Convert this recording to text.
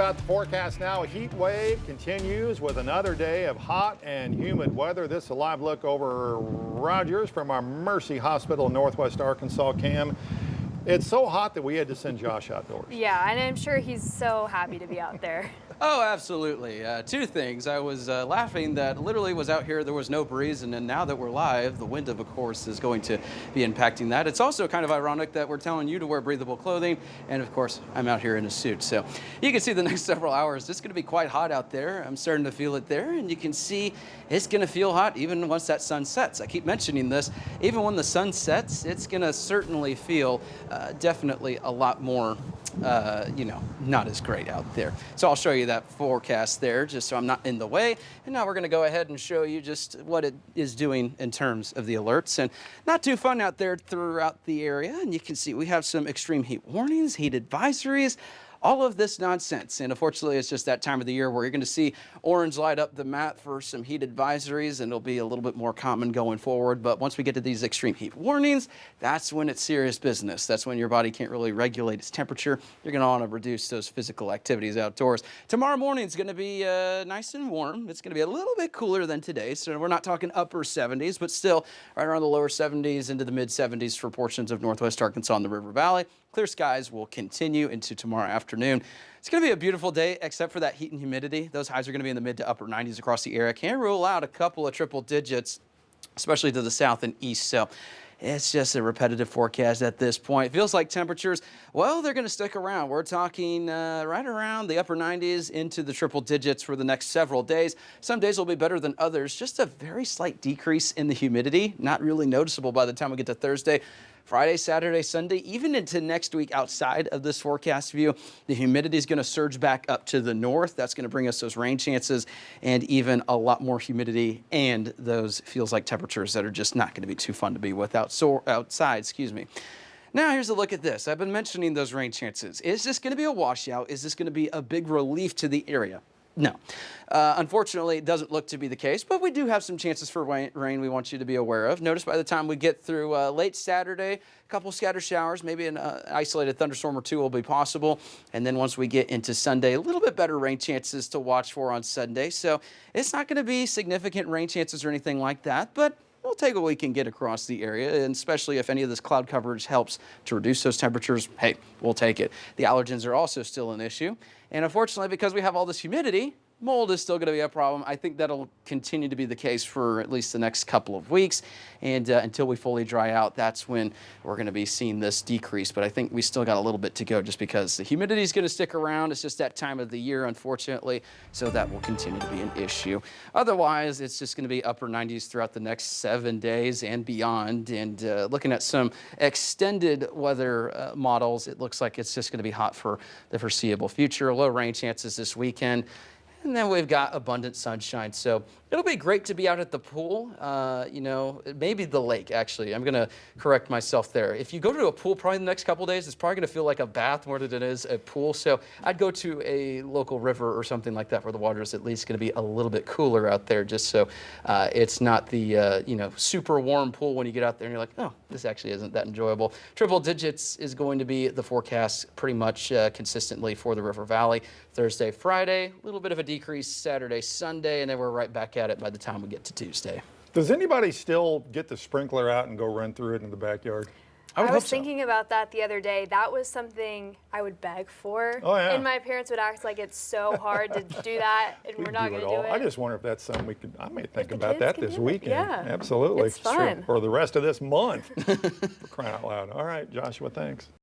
About the forecast now, a heat wave continues with another day of hot and humid weather. This is a live look over Rogers from our Mercy Hospital in Northwest Arkansas, Cam. It's so hot that we had to send Josh outdoors. Yeah, and I'm sure he's so happy to be out there. Oh, absolutely. Two things. I was laughing that literally was out here, there was no breeze, and then now that we're live, the wind, of course, is going to be impacting that. It's also kind of ironic that we're telling you to wear breathable clothing, and of course, I'm out here in a suit. So you can see the next several hours, it's going to be quite hot out there. I'm starting to feel it there, and you can see it's going to feel hot even once that sun sets. I keep mentioning this. Even when the sun sets, it's going to certainly feel definitely a lot more not as great out there. So I'll show you that forecast there just so I'm not in the way. And now we're going to go ahead and show you just what it is doing in terms of the alerts. And not too fun out there throughout the area. And you can see we have some extreme heat warnings, heat advisories, all of this nonsense. And unfortunately, it's just that time of the year where you're going to see orange light up the map for some heat advisories, and it'll be a little bit more common going forward. But once we get to these extreme heat warnings, that's when it's serious business. That's when your body can't really regulate its temperature. You're going to want to reduce those physical activities outdoors. Tomorrow morning is going to be nice and warm. It's going to be a little bit cooler than today. So we're not talking upper 70s, but still right around the lower 70s into the mid 70s for portions of Northwest Arkansas and the River Valley. Clear skies will continue into tomorrow afternoon. It's going to be a beautiful day, except for that heat and humidity. Those highs are going to be in the mid to upper 90s across the area. Can't rule out a couple of triple digits, especially to the south and east. So it's just a repetitive forecast at this point. It feels like temperatures, well, they're going to stick around. We're talking right around the upper 90s into the triple digits for the next several days. Some days will be better than others. Just a very slight decrease in the humidity, not really noticeable by the time we get to Thursday. Friday, Saturday, Sunday, even into next week outside of this forecast view, the humidity is going to surge back up to the north. That's going to bring us those rain chances and even a lot more humidity and those feels like temperatures that are just not going to be too fun to be with outside. Now, here's a look at this. I've been mentioning those rain chances. Is this going to be a washout? Is this going to be a big relief to the area? No. Unfortunately, it doesn't look to be the case, but we do have some chances for rain we want you to be aware of. Notice by the time we get through late Saturday, a couple scattered showers, maybe an isolated thunderstorm or two will be possible. And then once we get into Sunday, a little bit better rain chances to watch for on Sunday. So it's not going to be significant rain chances or anything like that, but we'll take what we can get across the area, and especially if any of this cloud coverage helps to reduce those temperatures, hey, we'll take it. The allergens are also still an issue. And unfortunately, because we have all this humidity, mold is still going to be a problem. I think that'll continue to be the case for at least the next couple of weeks. And until we fully dry out, that's when we're going to be seeing this decrease. But I think we still got a little bit to go just because the humidity is going to stick around. It's just that time of the year, unfortunately. So that will continue to be an issue. Otherwise, it's just going to be upper 90s throughout the next 7 days and beyond. And looking at some extended weather models, it looks like it's just going to be hot for the foreseeable future. Low rain chances this weekend. And then we've got abundant sunshine. So it'll be great to be out at the pool, maybe the lake, actually. I'm going to correct myself there. If you go to a pool probably in the next couple of days, it's probably going to feel like a bath more than it is a pool. So I'd go to a local river or something like that where the water is at least going to be a little bit cooler out there, just so it's not the, super warm pool when you get out there and you're like, oh, this actually isn't that enjoyable. Triple digits is going to be the forecast pretty much consistently for the River Valley. Thursday, Friday, a little bit of a decrease Saturday, Sunday, and then we're right back at it by the time we get to Tuesday. Does anybody still get the sprinkler out and go run through it in the backyard? I was thinking about that the other day. That was something I would beg for. Oh, yeah. And my parents would act like it's so hard to do that, and we're not going to do it. I just wonder if that's something I may think about that this weekend. Yeah. Absolutely. It's fun. Or the rest of this month. For crying out loud. All right, Joshua, thanks.